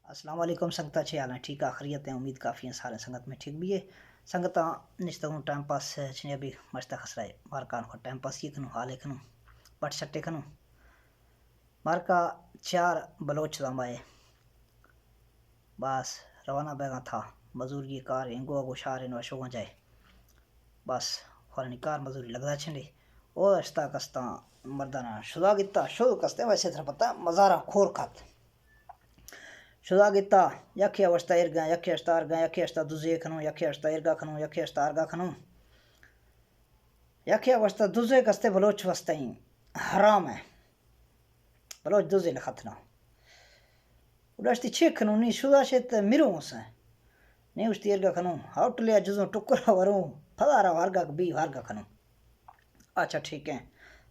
السلام علیکم سنگتا چھے حال ہیں ٹھیک آخریت ہیں امید کافی ہیں سارے سنگت میں ٹھیک بھی ہے سنگتا نشتہ ہوں ٹائم پاس چھنے ابھی مشتہ خسرائے مارکان کو ٹائم پاس یہ کنوں حالے کنوں بٹ شٹے کنوں مارکا 4 بلوچ دامائے بس روانہ بیگا تھا مزوری کار انگو اگو شار انو اشوگاں جائے بس خورانی کار مزوری لگدا چھنڈے او اشتا کستا مردانہ شدا گتا شو کستے ویسے تھا پتا مزارہ کھور کھات شدا گتا یکی اشتا ارگا یکی اشتا ارگا یکی اشتا دوزے کھنوں یکی اشتا ارگا کھنوں یکی اشتا ارگا کھنوں یکی اشتا دوزے کستے بلوچ وستائیں حرام ہے بلوچ دوزے لکھتنا اڈاشتی چھے کھنوں نہیں شدا شیط میروں اسا نہیں اشتی ارگا کھنوں ہاؤٹ لیا جزوں ٹکرہ وروں پھدارا وارگا بی وارگا کھنوں اچھا ٹھیک ہے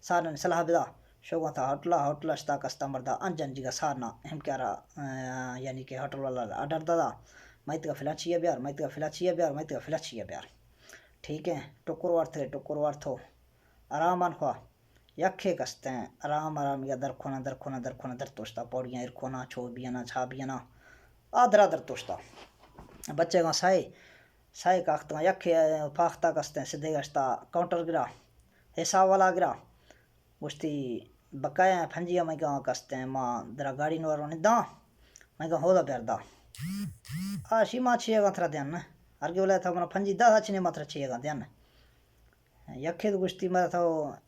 سارا نے صلاح بدا شوگاں تھا ہوٹلا اشتا کستا مردہ انجن جگہ سارنا ہم کیا رہا یعنی کہ ہوٹل والا آڈر دادا مائت کا فلاچیا بیار مائت کا فلاچیا بیار مائت کا فلاچیا بیار ٹھیک ہے ٹکر وار تھو آرام آن خواہ یکھے کستے ہیں آرام یا در توشتا پوڑیاں ارکھونا چھو بیانا چھا بیانا آدر توشتا بچے گا سائے کاختہ یکھے پاختہ کستے ہیں سدھے گشتا کاؤنٹر گرا حساب والا گرا گشتی بقایا پھنجیا میں گاں کستے ہیں ماں درہ گاڑی نوارو نداں میں گاں ہودا بیار دا آشی ماں چھے گاں تھرا دیان ہرگی بولا تھا منا پھنجی دا چھنے ماں تھرا چھے گاں دیان یکھے تو گشتی مرا تھا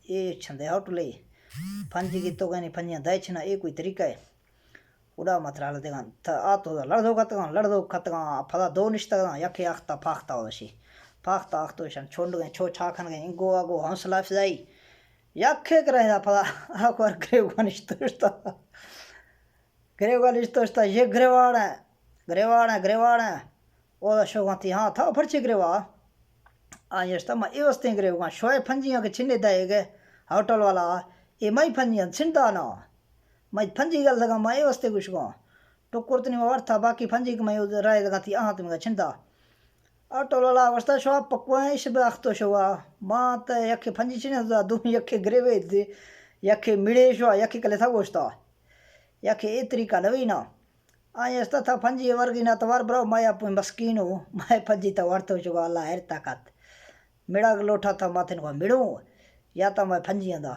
اے چھندے ہاؤٹ لے پھنجی کی تو گانی پھنجیاں دائے چھنا اے کوئی طریقہ ہے اڑا ماتر حال دے گاں آتو دا لڑ دو کھتگاں پھدا دو نشتہ گاں یکھے آختا پاختا ہو دشی پاختا آختو شن چھوڑ گئے چھو چھاکھن گئے انگو آگو حوصلہ افزائی یکھے کرے دا پھدا آکو ار گریوگا نشتوشتا یہ گریوار ہیں او دا شوگاں تھی ہاں تھا پھرچے گریوا آئیں اشتا ماں اے وستے گریوگاں شوئے پھنجیاں کے چھنے دائے گئے ہوٹل والا اے مائی پھنجیاں چھندا نا مائی پھنجی گل لگا ماں اے وستے کچھ گاں ٹکر تنی وار تھا باقی پھنجی کے میں رائے لگا تھی آہاں تمہیں چھندا ہوٹل والا وستا شوا پکوائیں اس باختو شوا ماں تا یکھے پھنجی چھنے دا دو یکھے گریوے دے یکھے مڑے شوا یکھے کلے تھا گوشتا یکھے اے طریقہ لوی نا آئیں استا تھا پھنجی ورگی نا توار براؤ مائی اپنے مسکین ہو مائی پھنجی تا ورتو شوا اللہ ہر طاقت مڑا لوٹا تھا ماتھن کو مڑوں یا تا مائی پھنجیاں دا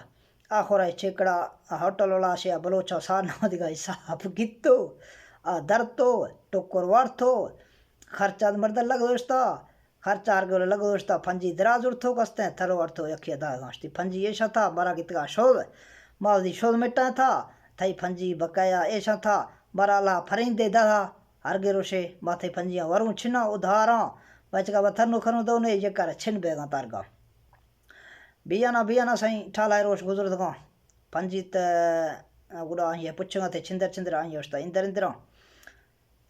آخر آئے چھکڑا ہوٹل والا شیا بلوچا سارنا دیگا حساب گتو درتو ٹکر وارتو خرچہ مردہ لگ دوشتا خرچہ آرگولا لگ دوشتا پھنجی دراز اڑتو کستے ہیں تھرو وارتو یکی ادا گاشتی پھنجی ایشا تھا بارا گتگا شود مال دی شود مٹا تھا تھائی پھنجی بقایا ایشا تھا بارا اللہ پھرین دے دا ہرگے روشے ماتھے پھنجیاں وروں چھنا ادھاراں بچگا بتھرنو کھنو دونے یکار چھن بیگا تارگا بیانا سائیں ٹھالائے روش گزر دگاں پھنجی تا گوڑا آئیں پچھگاں تے چندر آئیں ہوشتا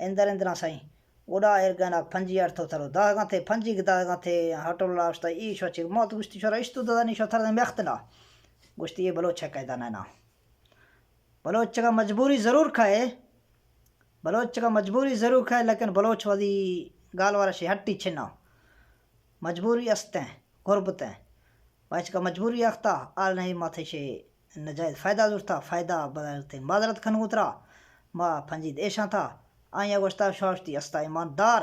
اندر سائیں گوڑا ارگانا پھنجی آرتو تھرو داگاں تے پھنجی کے داگاں تے ہوٹل والا ہوشتا ای شو چک موت گشتی شورا اشتو دادانی شو تھردن بیختنا گشتی یہ بلوچ ہے قیدہ نینا بلوچ کا مجبوری ضرور کھائے لیکن بلوچ والی گال والا شی ہٹی چھنا مجبوری استیں غربتیں باچ کا مجبوری آختا آل نہیں ماتھے شے نجائز فائدہ دورتا فائدہ بدلتے معذرت کھنو اترا ماں پھنجید ایشاں تھا آئیں گوشتا شواشتی استا ایماندار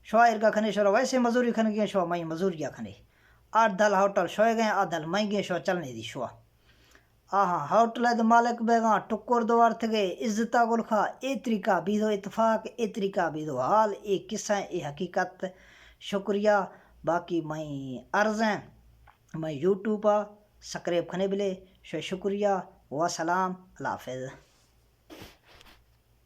شوا ارگا کھنے شورا ویسے مزوری کھنے گئے شوا مائی مزوریا کھنے 8 دل ہوٹل شوئے گئے 8 دل مائی گئے شوا چلنے دی شوا آہاں ہوٹل ہے مالک بیگاں ٹکر دوار تھے گئے عزتہ گلکھا اے طریقہ بیدو اتفاق اے طریقہ بیدو حال اے قصہ اے حقیقت شکریہ باقی مائی عرضیں میں یوٹیوبا سکریب کھنے بلے شکریہ و سلام اللہ حافظ